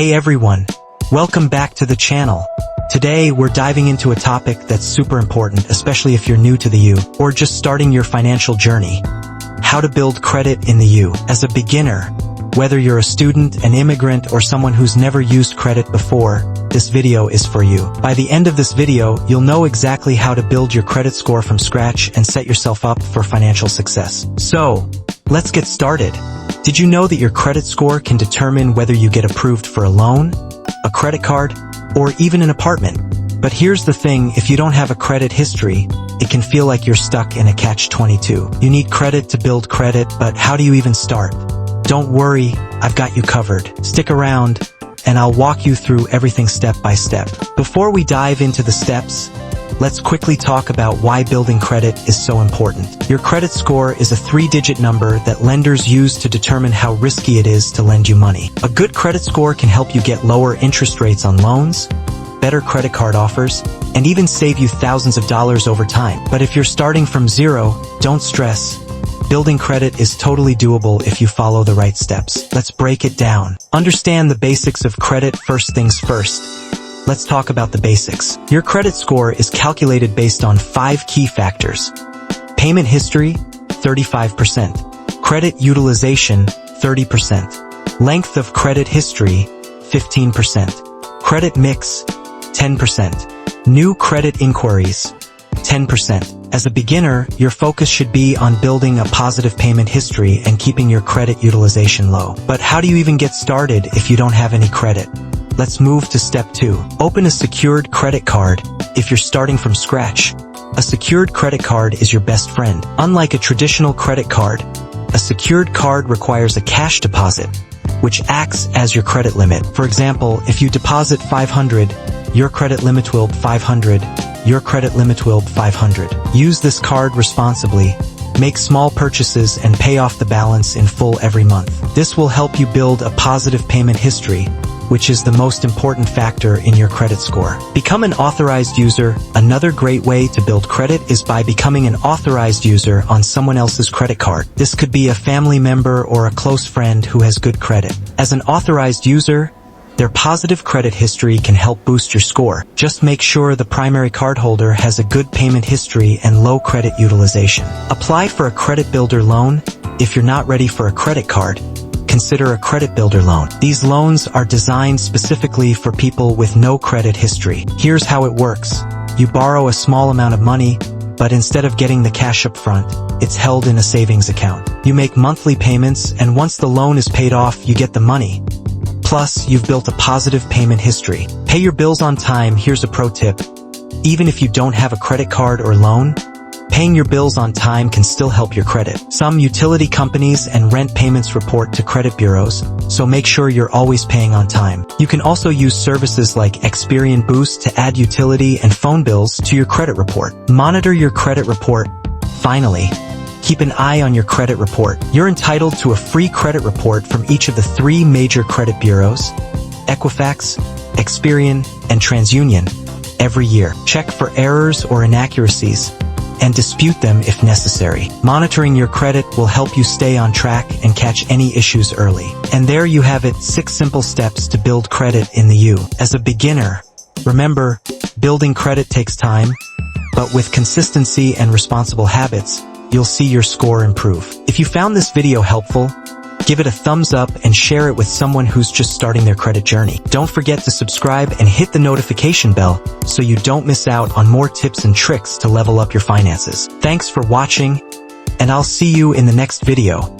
Hey everyone, welcome back to the channel. Today we're diving into a topic that's super important, especially if you're new to the U or just starting your financial journey. How to build credit in the U. As a beginner, whether you're a student, an immigrant, or someone who's never used credit before, this video is for you. By the end of this video, you'll know exactly how to build your credit score from scratch and set yourself up for financial success. So, let's get started. Did you know that your credit score can determine whether you get approved for a loan, a credit card, or even an apartment? But here's the thing, if you don't have a credit history, it can feel like you're stuck in a catch-22. You need credit to build credit, but how do you even start? Don't worry, I've got you covered. Stick around, and I'll walk you through everything step by step. Before we dive into the steps, let's quickly talk about why building credit is so important. Your credit score is a 3-digit number that lenders use to determine how risky it is to lend you money. A good credit score can help you get lower interest rates on loans, better credit card offers, and even save you thousands of dollars over time. But if you're starting from zero, don't stress. Building credit is totally doable if you follow the right steps. Let's break it down. Understand the basics of credit. First things first. Let's talk about the basics. Your credit score is calculated based on 5 key factors. Payment history, 35%. Credit utilization, 30%. Length of credit history, 15%. Credit mix, 10%. New credit inquiries, 10%. As a beginner, your focus should be on building a positive payment history and keeping your credit utilization low. But how do you even get started if you don't have any credit? Let's move to step 2. Open a secured credit card if you're starting from scratch. A secured credit card is your best friend. Unlike a traditional credit card, a secured card requires a cash deposit, which acts as your credit limit. For example, if you deposit $500, your credit limit will be $500. Your credit limit will be $500. Use this card responsibly. Make small purchases and pay off the balance in full every month. This will help you build a positive payment history, which is the most important factor in your credit score. Become an authorized user. Another great way to build credit is by becoming an authorized user on someone else's credit card. This could be a family member or a close friend who has good credit. As an authorized user, their positive credit history can help boost your score. Just make sure the primary cardholder has a good payment history and low credit utilization. Apply for a credit builder loan. If you're not ready for a credit card, consider a credit builder loan. These loans are designed specifically for people with no credit history. Here's how it works. You borrow a small amount of money, but instead of getting the cash up front, it's held in a savings account. You make monthly payments, and once the loan is paid off, you get the money. Plus, you've built a positive payment history. Pay your bills on time. Here's a pro tip. Even if you don't have a credit card or loan, paying your bills on time can still help your credit. Some utility companies and rent payments report to credit bureaus, so make sure you're always paying on time. You can also use services like Experian Boost to add utility and phone bills to your credit report. Monitor your credit report. Finally, keep an eye on your credit report. You're entitled to a free credit report from each of the 3 major credit bureaus, Equifax, Experian, and TransUnion, every year. Check for errors or inaccuracies and dispute them if necessary. Monitoring your credit will help you stay on track and catch any issues early. And there you have it, 6 simple steps to build credit in the U. As a beginner, remember, building credit takes time, but with consistency and responsible habits, you'll see your score improve. If you found this video helpful, give it a thumbs up and share it with someone who's just starting their credit journey. Don't forget to subscribe and hit the notification bell so you don't miss out on more tips and tricks to level up your finances. Thanks for watching, and I'll see you in the next video.